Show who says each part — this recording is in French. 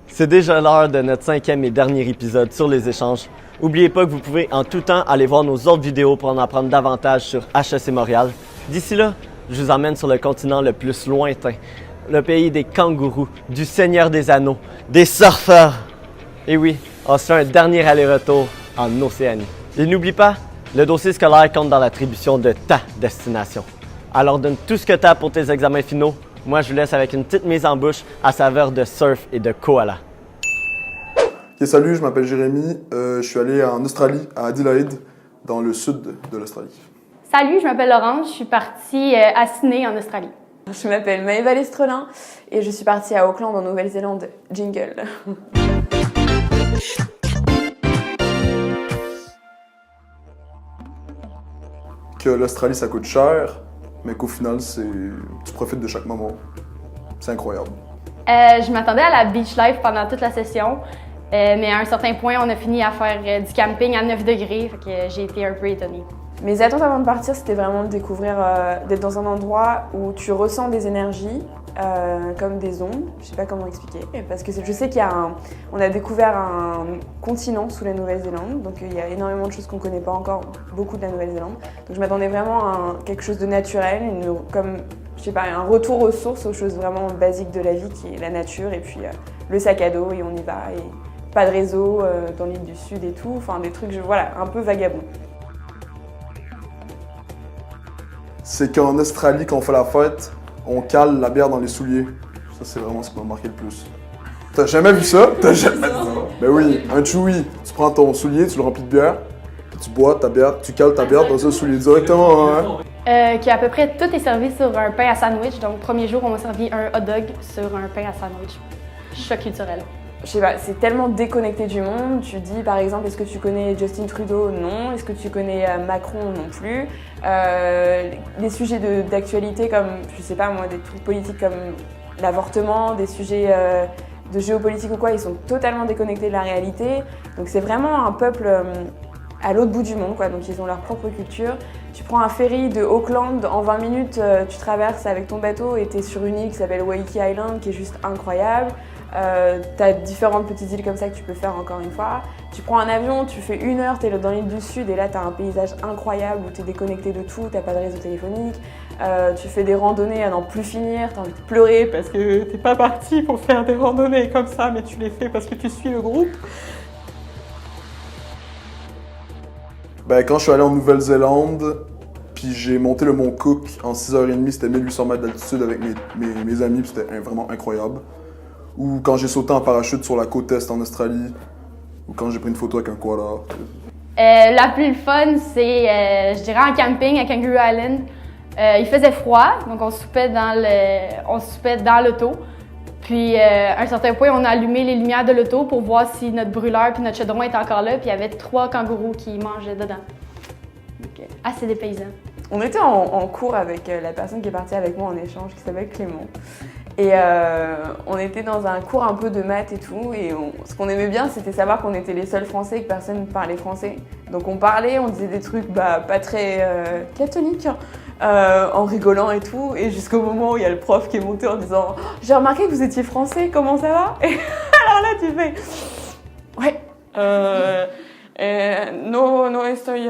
Speaker 1: C'est déjà l'heure de notre 5e et dernier épisode sur les échanges. N'oubliez pas que vous pouvez en tout temps aller voir nos autres vidéos pour en apprendre davantage sur HEC Montréal. D'ici là, je vous emmène sur le continent le plus lointain, le pays des kangourous, du Seigneur des Anneaux, des surfeurs. Et oui, on se fait un dernier aller-retour en Océanie. Et n'oublie pas, le dossier scolaire compte dans l'attribution de ta destination. Alors donne tout ce que tu as pour tes examens finaux. Moi, je vous laisse avec une petite mise en bouche à saveur de surf et de koala.
Speaker 2: Ok, salut, je m'appelle Jérémy. Je suis allé en Australie, à Adelaide, dans le sud de l'Australie.
Speaker 3: Salut, je m'appelle Laurence, je suis partie à Sydney en Australie.
Speaker 4: Je m'appelle Maëva Lestrelin et je suis partie à Auckland en Nouvelle-Zélande. Jingle.
Speaker 2: Que l'Australie, ça coûte cher, mais qu'au final, tu profites de chaque moment. C'est incroyable.
Speaker 3: Je m'attendais à la beach life pendant toute la session, mais à un certain point, on a fini à faire du camping à 9 degrés, fait que j'ai été un peu étonnée.
Speaker 4: Mes attentes avant de partir, c'était vraiment de découvrir, d'être dans un endroit où tu ressens des énergies, comme des ondes, je sais pas comment expliquer, parce que je sais on a découvert un continent sous la Nouvelle-Zélande, donc il y a énormément de choses qu'on connaît pas encore, beaucoup de la Nouvelle-Zélande. Donc je m'attendais vraiment à quelque chose de naturel, comme je sais pas, un retour aux sources, aux choses vraiment basiques de la vie qui est la nature et puis le sac à dos et on y va et pas de réseau dans l'île du Sud et tout, enfin des trucs voilà, un peu vagabonds.
Speaker 2: C'est qu'en Australie, quand on fait la fête, on cale la bière dans les souliers. Ça, c'est vraiment ce qui m'a marqué le plus. T'as jamais vu ça? T'as jamais vu ça? Ben oui, un chewy. Tu prends ton soulier, tu le remplis de bière, puis tu bois ta bière, tu cales ta bière dans un soulier directement, hein?
Speaker 3: À peu près tout est servi sur un pain à sandwich. Donc, premier jour, on m'a servi un hot dog sur un pain à sandwich. Choc culturel.
Speaker 4: Je sais pas, c'est tellement déconnecté du monde. Tu dis par exemple, est-ce que tu connais Justin Trudeau? Non. Est-ce que tu connais Macron? Non plus. Des sujets d'actualité comme, je sais pas moi, des trucs politiques comme l'avortement, des sujets de géopolitique ou quoi, ils sont totalement déconnectés de la réalité. Donc c'est vraiment un peuple à l'autre bout du monde, quoi. Donc ils ont leur propre culture. Tu prends un ferry de Auckland, en 20 minutes, tu traverses avec ton bateau et tu es sur une île qui s'appelle Waiheke Island, qui est juste incroyable. Tu as différentes petites îles comme ça que tu peux faire encore une fois. Tu prends un avion, tu fais 1 heure, tu es dans l'île du Sud et là tu as un paysage incroyable où tu es déconnecté de tout, tu n'as pas de réseau téléphonique. Tu fais des randonnées à n'en plus finir, tu as envie de pleurer parce que t'es pas parti pour faire des randonnées comme ça, mais tu les fais parce que tu suis le groupe.
Speaker 2: Ben, quand je suis allé en Nouvelle-Zélande, puis j'ai monté le mont Cook en 6h30, c'était 1800 mètres d'altitude avec mes amis, puis c'était vraiment incroyable. Ou quand j'ai sauté en parachute sur la côte est en Australie, ou quand j'ai pris une photo avec un koala.
Speaker 3: La plus fun, c'est, je dirais, en camping à Kangaroo Island. Il faisait froid, donc on soupait dans l'auto. Puis, à un certain point, on a allumé les lumières de l'auto pour voir si notre brûleur puis notre chaudron était encore là. Puis, il y avait 3 kangourous qui mangeaient dedans. Donc, assez dépaysant.
Speaker 4: On était en cours avec la personne qui est partie avec moi en échange, qui s'appelle Clément. Et on était dans un cours un peu de maths et tout. Et ce qu'on aimait bien, c'était savoir qu'on était les seuls Français et que personne ne parlait français. Donc, on parlait, on disait des trucs pas très catholiques. En rigolant et tout, et jusqu'au moment où il y a le prof qui est monté en disant « J'ai remarqué que vous étiez français, comment ça va ?» Et alors là, tu fais « Ouais, no estoy...